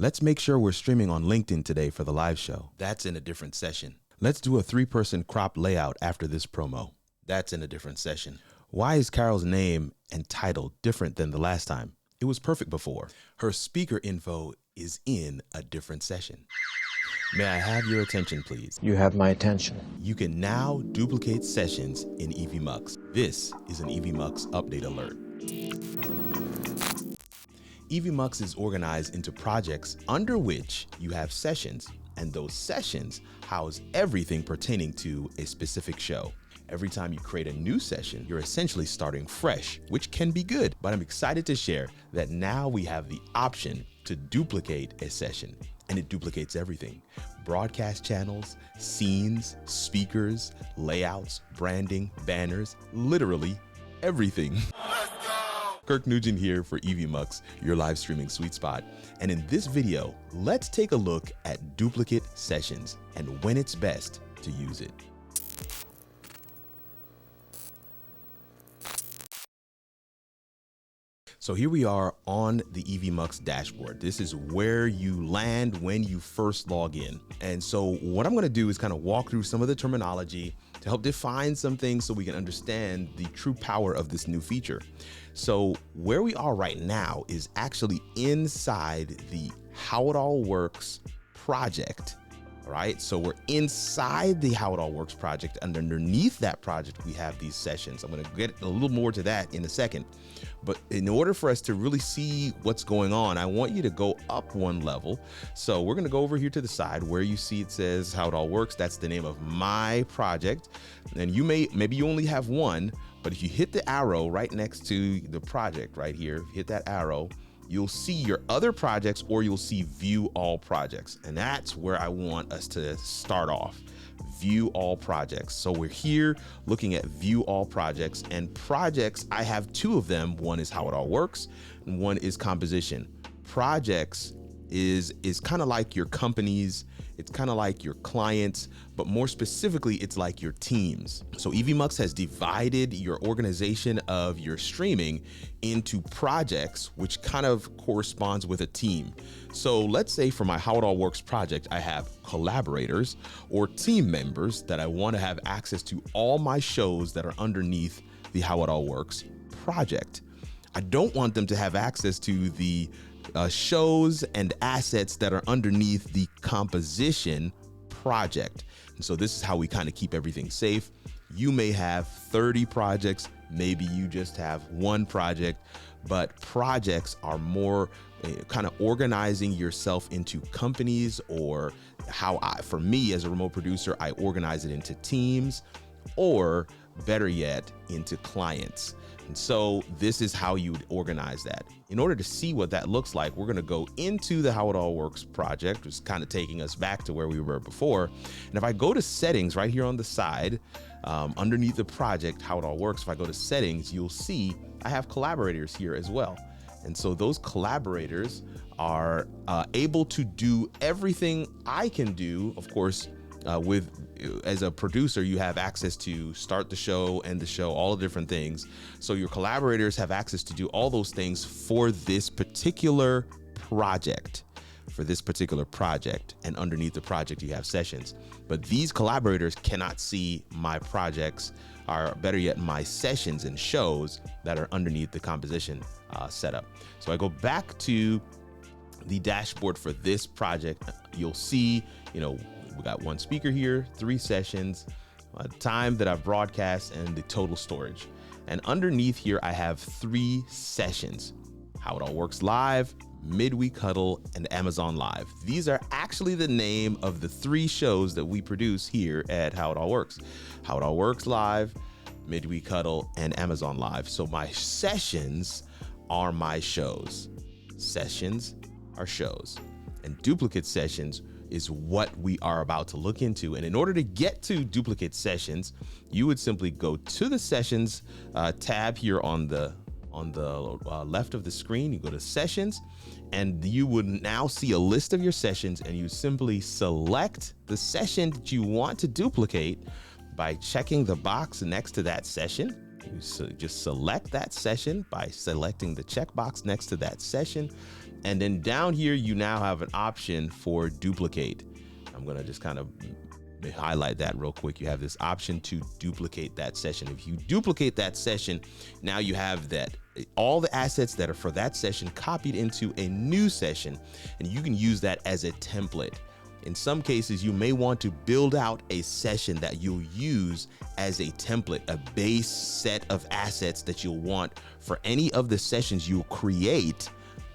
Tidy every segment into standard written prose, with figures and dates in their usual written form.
Let's make sure we're streaming on LinkedIn today for the live show. That's in a different session. Let's do a 3-person crop layout after this promo. That's in a different session. Why is Carol's name and title different than the last time? It was perfect before. Her speaker info is in a different session. May I have your attention, please? You have my attention. You can now duplicate sessions in Evmux. This is an Evmux update alert. Evmux is organized into projects under which you have sessions, and those sessions house everything pertaining to a specific show. Every time you create a new session, you're essentially starting fresh, which can be good, but I'm excited to share that now we have the option to duplicate a session, and it duplicates everything. Broadcast channels, scenes, speakers, layouts, branding, banners, literally everything. Kirk Nugent here for Evmux, your live streaming sweet spot. And in this video, let's take a look at duplicate sessions and when it's best to use it. So here we are on the Evmux dashboard. This is where you land when you first log in. And so what I'm gonna do is kind of walk through some of the terminology to help define some things so we can understand the true power of this new feature. So where we are right now is actually inside the How It All Works project. All right, so we're inside the How It All Works project, and underneath that project, we have these sessions. I'm gonna get a little more to that in a second. But in order for us to really see what's going on, I want you to go up one level. So we're gonna go over here to the side where you see it says How It All Works. That's the name of my project. And maybe you only have one, but if you hit the arrow right next to the project right here, hit that arrow, you'll see your other projects, or you'll see view all projects. And that's where I want us to start off. View all projects. So we're here looking at view all projects, and projects, I have 2 of them. One is How It All Works and one is composition. Projects is kind of like your companies, it's kind of like your clients, but more specifically, it's like your teams. So Evmux has divided your organization of your streaming into projects, which kind of corresponds with a team. So let's say for my How It All Works project, I have collaborators or team members that I want to have access to all my shows that are underneath the How It All Works project. I don't want them to have access to the shows and assets that are underneath the composition project. And so this is how we kind of keep everything safe. You may have 30 projects, maybe you just have 1 project, but projects are more kind of organizing yourself into companies, or for me as a remote producer, I organize it into teams, or better yet, into clients. And so this is how you would organize that. In order to see what that looks like, we're gonna go into the How It All Works project, which is kind of taking us back to where we were before. And if I go to settings right here on the side, underneath the project, How It All Works, if I go to settings, you'll see I have collaborators here as well. And so those collaborators are able to do everything I can do. Of course, as a producer, you have access to start the show, end the show, all the different things. So your collaborators have access to do all those things for this particular project. And underneath the project, you have sessions. But these collaborators cannot see my projects, or better yet, my sessions and shows that are underneath the composition setup. So I go back to the dashboard for this project. You'll see, we got 1 speaker here, 3 sessions, time that I've broadcast, and the total storage. And underneath here, I have 3 sessions: How It All Works Live, Midweek Huddle, and Amazon Live. These are actually the name of the 3 shows that we produce here at How It All Works. How It All Works Live, Midweek Huddle, and Amazon Live. So my sessions are my shows. Sessions are shows. And duplicate sessions is what we are about to look into. And in order to get to duplicate sessions, you would simply go to the sessions tab here on the left of the screen. You go to sessions, and you would now see a list of your sessions, and you simply select the session that you want to duplicate by checking the box next to that session. You just select that session by selecting the checkbox next to that session, And then down here, you now have an option for duplicate. I'm gonna just kind of highlight that real quick. You have this option to duplicate that session. If you duplicate that session, now you have that all the assets that are for that session copied into a new session, and you can use that as a template. In some cases, you may want to build out a session that you'll use as a template, a base set of assets that you'll want for any of the sessions you'll create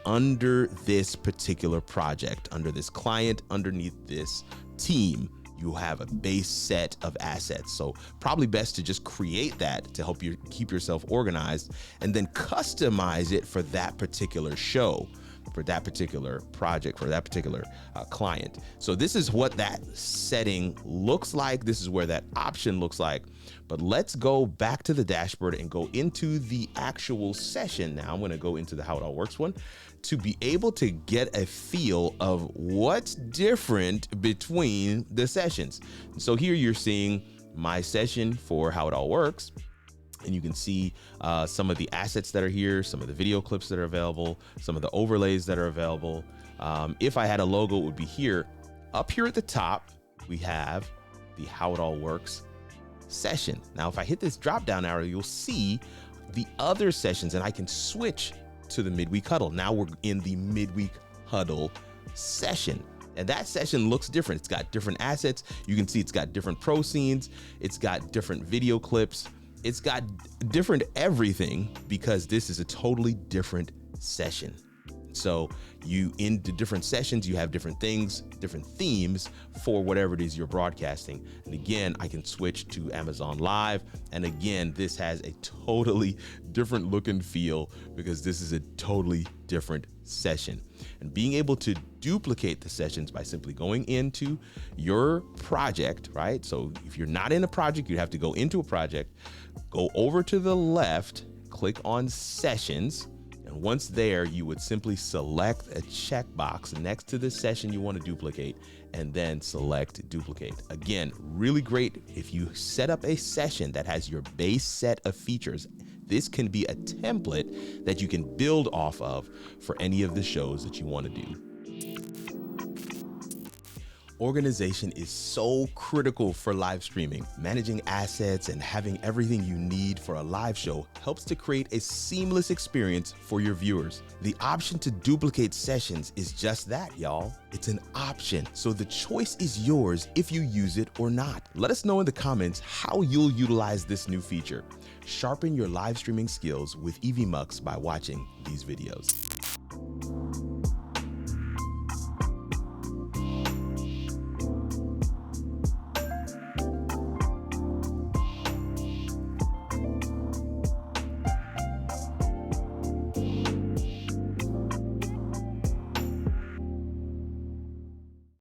under this particular project, under this client, underneath this team. You have a base set of assets. So probably best to just create that to help you keep yourself organized, and then customize it for that particular show, for that particular project, for that particular client. So this is what that setting looks like. This is where that option looks like. But let's go back to the dashboard and go into the actual session. Now I'm going to go into the How It All Works one to be able to get a feel of what's different between the sessions. So here you're seeing my session for How It All Works. And you can see some of the assets that are here, some of the video clips that are available, some of the overlays that are available. If I had a logo, it would be here. Up here at the top, we have the How It All Works session. Now, if I hit this drop down arrow, you'll see the other sessions, and I can switch to the midweek huddle. Now we're in the midweek huddle session. And that session looks different. It's got different assets. You can see it's got different pro scenes. It's got different video clips. It's got different everything because this is a totally different session. So you, in the different sessions, you have different things, different themes for whatever it is you're broadcasting. And again, I can switch to Amazon Live. And again, this has a totally different look and feel because this is a totally different session. And being able to duplicate the sessions by simply going into your project, right? So if you're not in a project, you have to go into a project, go over to the left, click on sessions. And once there, you would simply select a checkbox next to the session you want to duplicate and then select duplicate. Again, really great if you set up a session that has your base set of features. This can be a template that you can build off of for any of the shows that you want to do. Organization is so critical for live streaming. Managing assets and having everything you need for a live show helps to create a seamless experience for your viewers. The option to duplicate sessions is just that, y'all. It's an option, so the choice is yours if you use it or not. Let us know in the comments how you'll utilize this new feature. Sharpen your live streaming skills with Evmux by watching these videos.